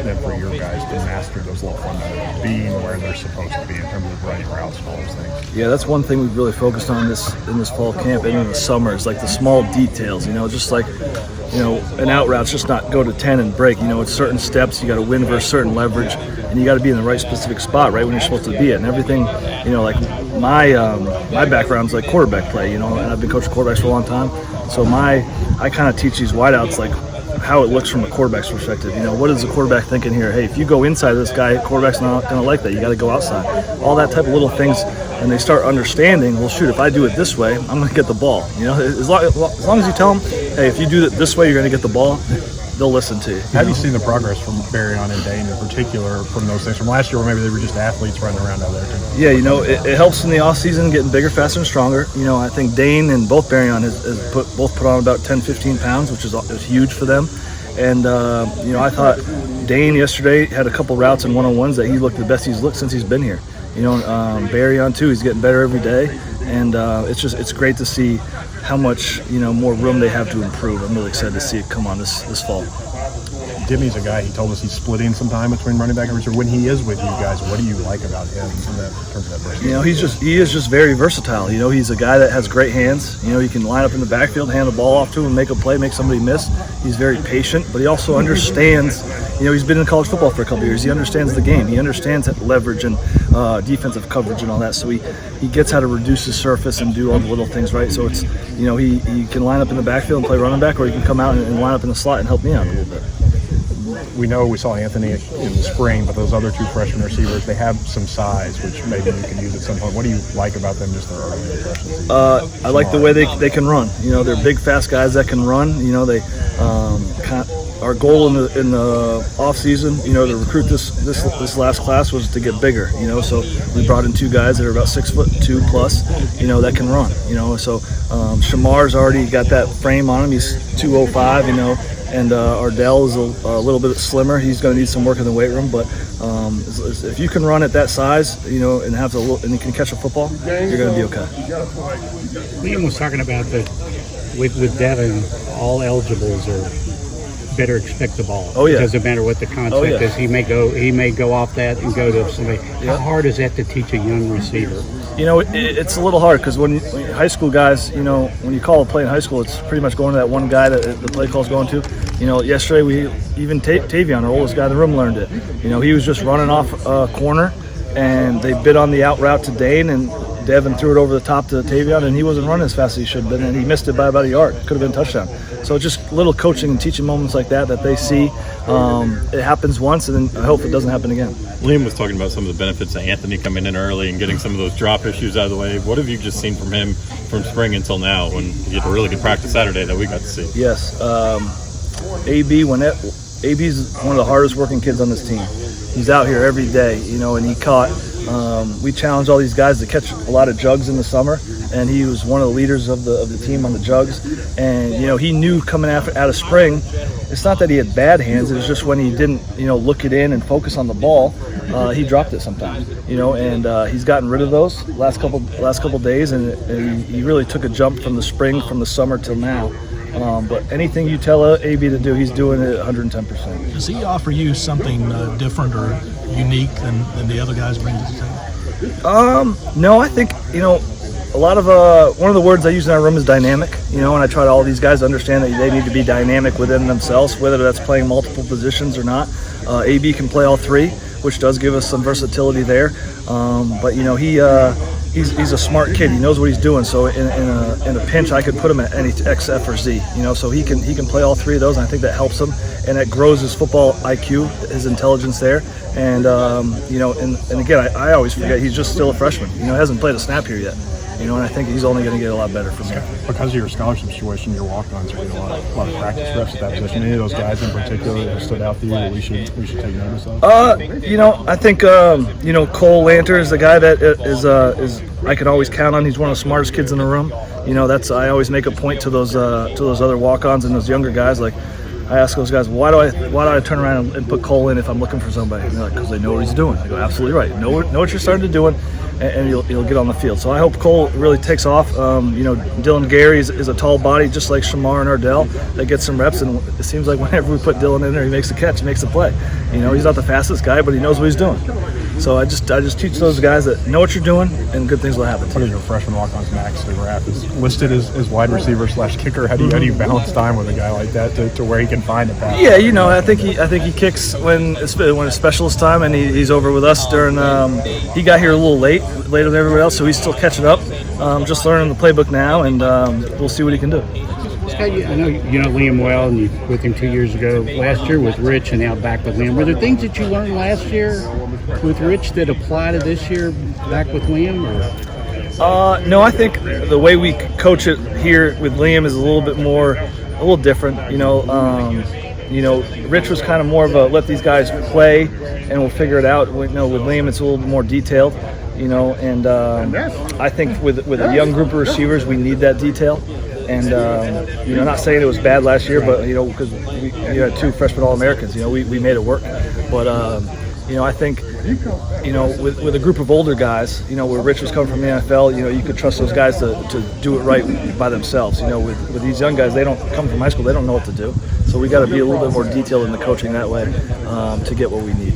then for your guys to master those little fundamentals, being where they're supposed to be in terms of running routes and all those things? Yeah, that's one thing we've really focused on in this fall camp and in the summer is like the small details, just like, an out route's just not go to 10 and break. It's certain steps, you got to win versus certain leverage, and you got to be in the right specific spot right when you're supposed to be at. And everything, like my background's like quarterback play, and I've been coaching quarterbacks for a long time. So I kind of teach these wideouts like how it looks from a quarterback's perspective. What is the quarterback thinking here? Hey, if you go inside of this guy, quarterback's not going to like that. You got to go outside. All that type of little things, and they start understanding, well, shoot, if I do it this way, I'm going to get the ball. As long as you tell them, hey, if you do it this way, you're going to get the ball, they'll listen to you. Have you seen the progress from Barryon and Dane in particular from those things from last year, or maybe they were just athletes running around out there too? Yeah, it helps in the off season, getting bigger, faster, and stronger. I think Dane and both Barryon has put on about 10, 15 pounds, which is huge for them. And, I thought Dane yesterday had a couple routes and one-on-ones that he looked the best he's looked since he's been here. Barryon too, he's getting better every day. And it's great to see how much, more room they have to improve. I'm really excited to see it come on this fall. Dimmy's a guy, he told us he's splitting some time between running back and receiver. When he is with you guys, what do you like about him in terms of that versatility? He is just very versatile. He's a guy that has great hands. He can line up in the backfield, hand the ball off to him, make a play, make somebody miss. He's very patient, but he also understands, he's been in college football for a couple years. He understands the game. He understands leverage and defensive coverage and all that. So he gets how to reduce the surface and do all the little things right. So it's, he can line up in the backfield and play running back, or he can come out and line up in the slot and help me out a little bit. We know we saw Anthony in the spring, but those other two freshman receivers, they have some size, which maybe you can use at some point. What do you like about them, just their early impressions? I like the way they can run. They're big, fast guys that can run. They our goal in the off season, to recruit this last class was to get bigger. So we brought in two guys that are about 6'2" plus, that can run. So Shamar's already got that frame on him. He's 205. And Ardell is a little bit slimmer. He's going to need some work in the weight room, but if you can run at that size, and and you can catch a football, you're going to be okay. Liam was talking about that with Devin, all eligibles are better expect the ball. Oh yeah. It doesn't matter what the concept is. He may go off that and go to somebody. How hard is that to teach a young receiver? It's a little hard because when high school guys, when you call a play in high school, it's pretty much going to that one guy that the play call's going to. Yesterday Tavion, our oldest guy in the room, learned it. He was just running off a corner, and they bit on the out route to Dane, and Devin threw it over the top to Tavion, and he wasn't running as fast as he should have been, and he missed it by about a yard. Could have been a touchdown. So just little coaching and teaching moments like that they see. It happens once, and then I hope it doesn't happen again. Liam was talking about some of the benefits of Anthony coming in early and getting some of those drop issues out of the way. What have you just seen from him from spring until now, when he had a really good practice Saturday that we got to see? Yes. AB's one of the hardest working kids on this team. He's out here every day, and he caught we challenged all these guys to catch a lot of jugs in the summer, and he was one of the leaders of the team on the jugs. And he knew coming out of spring, it's not that he had bad hands, it was just when he didn't look it in and focus on the ball, he dropped it sometimes. And he's gotten rid of those last couple days, and he really took a jump from the spring, from the summer till now. But anything you tell AB to do, he's doing it 110%. Does he offer you something different or unique than the other guys bring to the table? No, I think, a lot of one of the words I use in our room is dynamic, and I try to all these guys to understand that they need to be dynamic within themselves, whether that's playing multiple positions or not. AB can play all three, which does give us some versatility there. But he's a smart kid. He knows what he's doing. So in a pinch, I could put him at any X, F, or Z. So he can play all three of those, and I think that helps him, and it grows his football IQ, his intelligence there. And and again, I always forget he's just still a freshman. Hasn't played a snap here yet. And I think he's only going to get a lot better from here. Because of your scholarship situation, your walk-ons are getting a lot of practice reps at that position. Any of those guys in particular that stood out to you that we should take notice of? I think Cole Lanter is the guy that is I can always count on. He's one of the smartest kids in the room. I always make a point to those other walk-ons and those younger guys. Like, I ask those guys, why do I turn around and put Cole in if I'm looking for somebody? And they're like, because they know what he's doing. I go, absolutely right. Know what you're starting to do. and he'll get on the field. So I hope Cole really takes off. Dylan Gary is a tall body, just like Shamar and Ardell, that gets some reps, and it seems like whenever we put Dylan in there, he makes a catch, he makes a play. He's not the fastest guy, but he knows what he's doing. So I just teach those guys that know what you're doing, and good things will happen. What is your freshman walk-ons max to graph? Is listed as wide receiver / kicker. How do you balance time with a guy like that to where he can find a pass? Yeah, I think he kicks when it's specialist time, and he's over with us during. He got here a little later than everybody else, so he's still catching up. Just learning the playbook now, and we'll see what he can do. Scott, I know you know Liam well, and you were with him 2 years ago. Last year with Rich, and now back with Liam. Were there things that you learned last year with Rich that apply to this year back with Liam? Or? No, I think the way we coach it here with Liam is a little different. Rich was kind of more of a let these guys play and we'll figure it out. With Liam, it's a little bit more detailed. And I think with a young group of receivers, we need that detail. And not saying it was bad last year, but because we had 2 freshman All-Americans, we made it work. But I think with a group of older guys, where Rich was coming from the NFL, you could trust those guys to do it right by themselves. With these young guys, they don't come from high school, they don't know what to do. So we got to be a little bit more detailed in the coaching that way to get what we need.